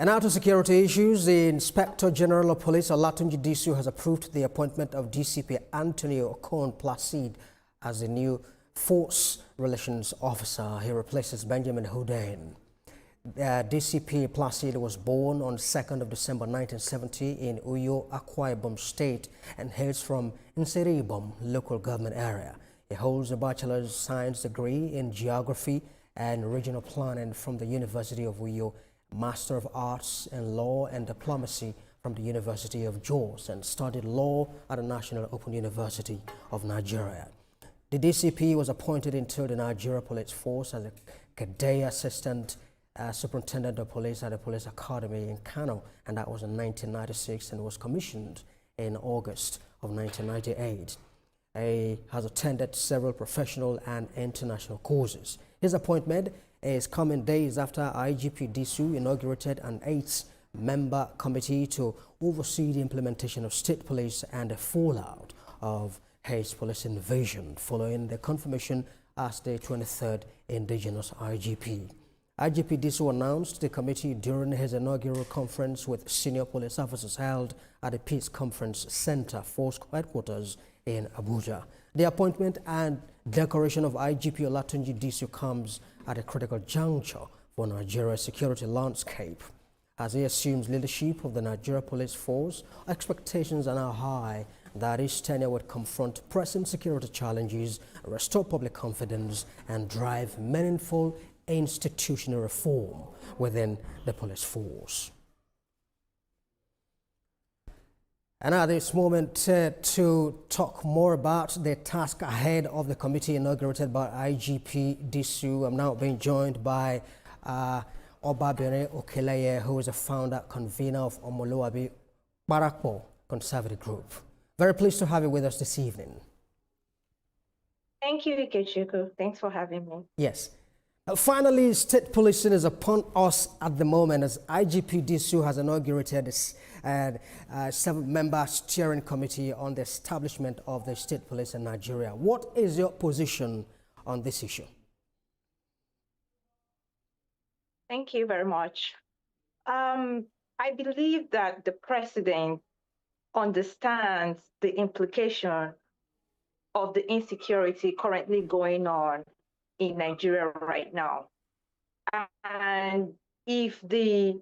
And now to security issues, the Inspector General of Police, Olatunji Disu, has approved the appointment of DCP Antonio Okon Placide as the new Force Relations Officer. He replaces Benjamin Hudain. DCP Placide was born on 2nd of December 1970 in Uyo, Akwa Ibom State and hails from Nseribom local government area. He holds a Bachelor's Science degree in Geography and Regional Planning from the University of Uyo, Master of Arts in Law and Diplomacy from the University of Jos, and studied law at the National Open University of Nigeria. The DCP was appointed into the Nigeria Police Force as a cadet assistant superintendent of police at the Police Academy in Kano, and that was in 1996, and was commissioned in August of 1998. He has attended several professional and international courses. His appointment is coming days after IGP Disu inaugurated an 8-member committee to oversee the implementation of state police and the fallout of his police invasion following the confirmation as the 23rd indigenous IGP. IGP Disu announced the committee during his inaugural conference with senior police officers held at the Peace Conference Center Force Headquarters in Abuja. The appointment and decoration of IGP Olatunji Disu comes at a critical juncture for Nigeria's security landscape. As he assumes leadership of the Nigeria Police Force, expectations are now high that his tenure would confront pressing security challenges, restore public confidence, and drive meaningful institutional reform within the police force. And at this moment, to talk more about the task ahead of the committee inaugurated by IGP Disu, I'm now being joined by Obabirin, who is a founder convener of Omoluabi Barakpo Conservative Group. Very pleased to have you with us this evening. Thank you, Ikechukwu. Thanks for having me. Yes. Finally, state policing is upon us at the moment as IGP Disu has inaugurated this 7-member steering committee on the establishment of the state police in Nigeria. What is your position on this issue? Thank you very much. I believe that the president understands the implication of the insecurity currently going on in Nigeria right now. And if the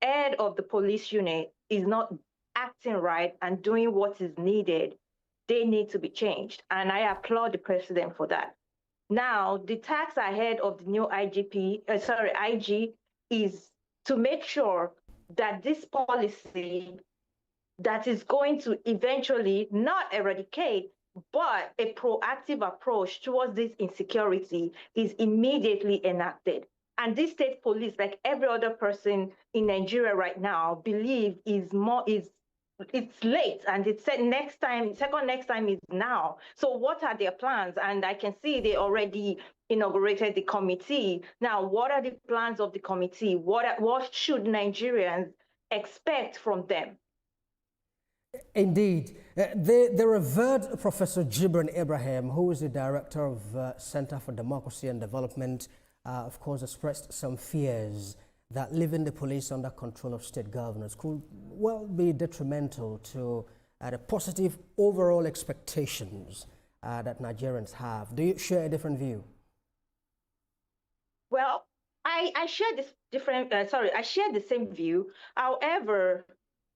head of the police unit is not acting right and doing what is needed, they need to be changed. And I applaud the president for that. Now, the task ahead of the new IG is to make sure that this policy that is going to eventually not eradicate, but a proactive approach towards this insecurity is immediately enacted. And this state police, like every other person in Nigeria right now, believe it's late, and it's said second next time is now. So what are their plans? And I can see they already inaugurated the committee. Now, what are the plans of the committee? What should Nigerians expect from them? Indeed. The revered Professor Jibrin Ibrahim, who is the director of Center for Democracy and Development, of course, expressed some fears that leaving the police under control of state governors could well be detrimental to the positive overall expectations that Nigerians have. Do you share a different view? Well, I share this different. I share the same view. However,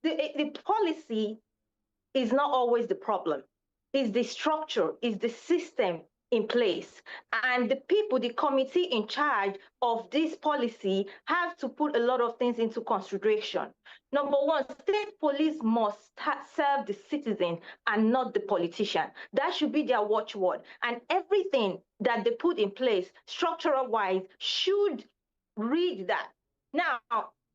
the policy is not always the problem. It's the structure, it's the system in place. And the people, the committee in charge of this policy have to put a lot of things into consideration. Number one, state police must serve the citizen and not the politician. That should be their watchword. And everything that they put in place, structural-wise, should read that. Now,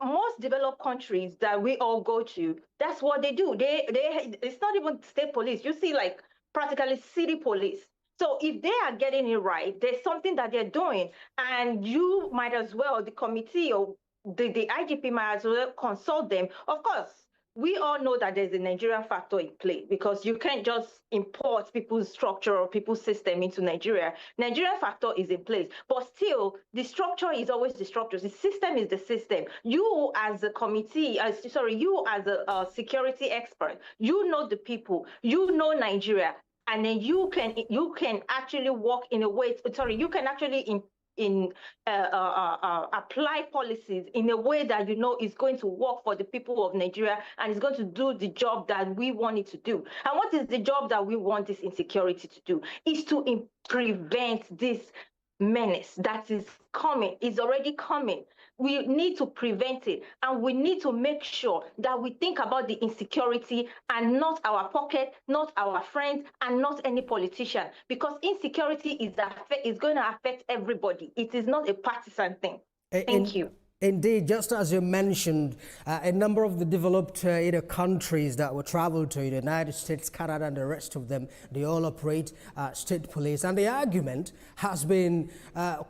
most developed countries that we all go to, that's what they do. It's not even state police. You see, like, practically city police. So if they are getting it right, there's something that they're doing, and you might as well, the committee or the IGP might as well consult them. Of course, we all know that there's a Nigerian factor in play because you can't just import people's structure or people's system into Nigeria. Nigerian factor is in place, but still, the structure is always the structure. The system is the system. You as a committee, you as a security expert, you know the people, you know Nigeria, and then you can actually work in a way. Sorry, you can actually in apply policies in a way that you know is going to work for the people of Nigeria and is going to do the job that we want it to do. And what is the job that we want this insecurity to do? Is to prevent this menace that is coming, is already coming. We need to prevent it, and we need to make sure that we think about the insecurity and not our pocket, not our friends, and not any politician, because insecurity is going to affect everybody. It is not a partisan thing. Thank you. Indeed, just as you mentioned, a number of the developed countries that we travel to, the United States, Canada, and the rest of them, they all operate state police. And the argument has been,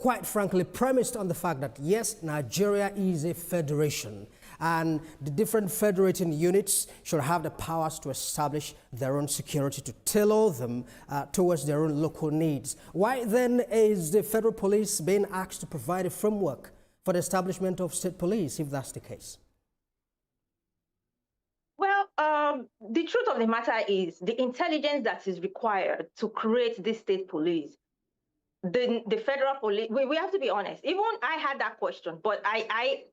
quite frankly, premised on the fact that, yes, Nigeria is a federation, and the different federating units should have the powers to establish their own security, to tailor them towards their own local needs. Why then is the federal police being asked to provide a framework for the establishment of state police, if that's the case? Well, the truth of the matter is the intelligence that is required to create this state police, the federal police, we have to be honest. Even I had that question, but I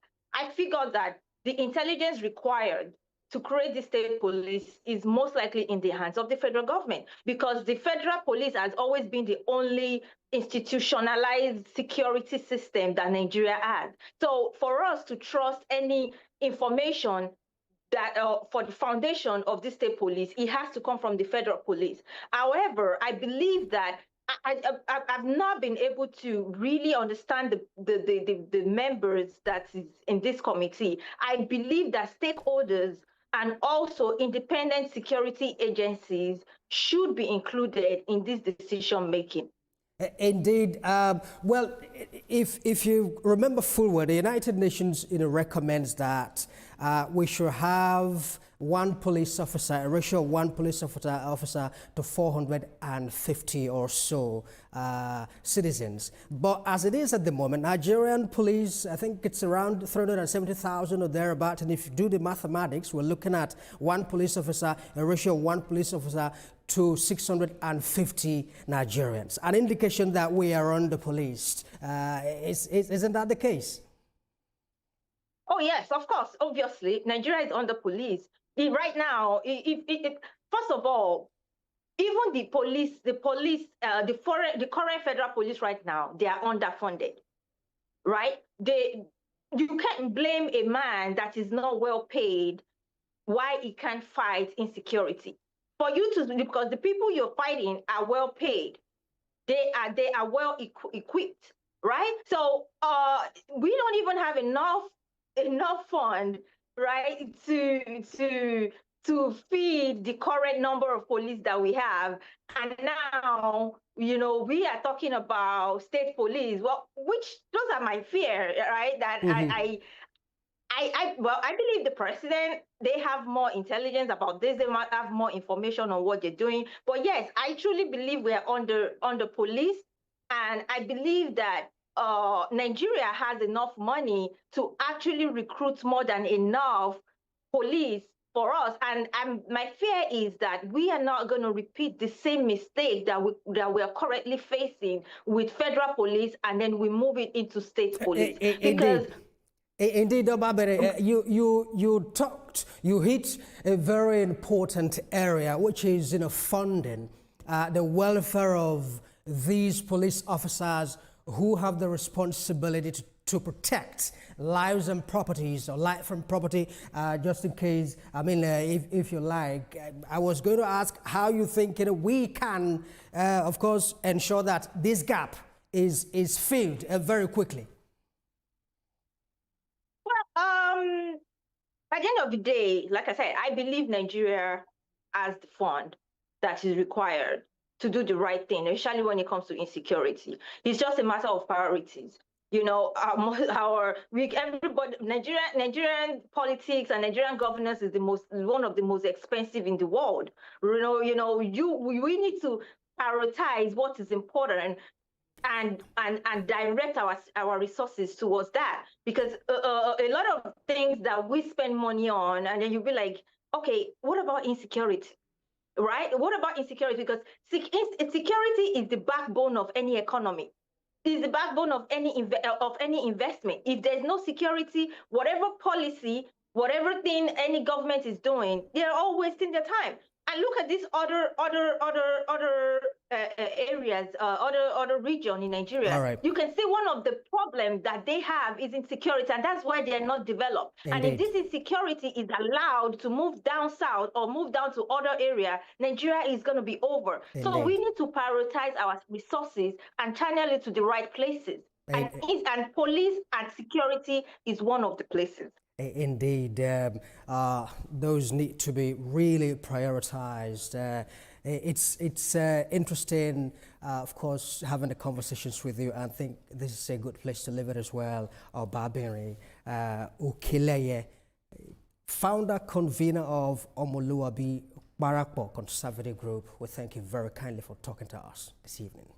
figured that the intelligence required to create the state police is most likely in the hands of the federal government, because the federal police has always been the only institutionalized security system that Nigeria has. So for us to trust any information that for the foundation of the state police, it has to come from the federal police. However, I believe that I've not been able to really understand the members that is in this committee. I believe that stakeholders and also independent security agencies should be included in this decision making. Indeed. Well, if you remember full well, the United Nations recommends that we should have one police officer, a ratio of one police officer to 450 or so citizens. But as it is at the moment, Nigerian police, I think it's around 370,000 or thereabout. And if you do the mathematics, we're looking at one police officer, a ratio of one police officer to 650 Nigerians. An indication that we are under-policed. Isn't that the case? Oh, yes, of course. Obviously, Nigeria is under-policed. Right now, first of all, even the current federal police right now, they are underfunded, right? You can't blame a man that is not well paid why he can't fight insecurity. For you to, because the people you're fighting are well paid, they are well equipped, right? So we don't even have enough fund, right, to feed the current number of police that we have. And now, we are talking about state police. Well, those are my fear, right? That I believe the president, they have more intelligence about this. They might have more information on what they're doing. But yes, I truly believe we are under police, and I believe that Nigeria has enough money to actually recruit more than enough police for us. And my fear is that we are not going to repeat the same mistake that we are currently facing with federal police, and then we move it into state police. Because Indeed, Obabirin, you hit a very important area, which is funding the welfare of these police officers who have the responsibility to protect lives and properties, or life and property, just in case. I mean, if you like, I was going to ask how you think we can, of course, ensure that this gap is filled very quickly. At the end of the day, like I said, I believe Nigeria has the fund that is required to do the right thing, especially when it comes to insecurity. It's just a matter of priorities. everybody, Nigerian politics and Nigerian governance is one of the most expensive in the world. We need to prioritize what is important and direct our resources towards that, because a lot of things that we spend money on, and then you'll be like, okay, what about insecurity? Right? What about insecurity? Because security is the backbone of any economy. Is the backbone of any investment. If there's no security, whatever policy, whatever thing any government is doing, they're all wasting their time. And look at these other areas, other region in All Nigeria. right. You can see one of the problems that they have is insecurity, and that's why they're not developed. And if Indeed. this insecurity is allowed to move down south or move down to other area, Nigeria is going to be over. So we Indeed. need to prioritize our resources and channel it to the right places. And, In- and police and security is one of the places. Indeed, those need to be really prioritized. It's interesting, of course, having the conversations with you, and I think this is a good place to leave it as well. Obabirin Okileye, founder convener of Omoluabi Barakbo Conservative Group. We thank you very kindly for talking to us this evening.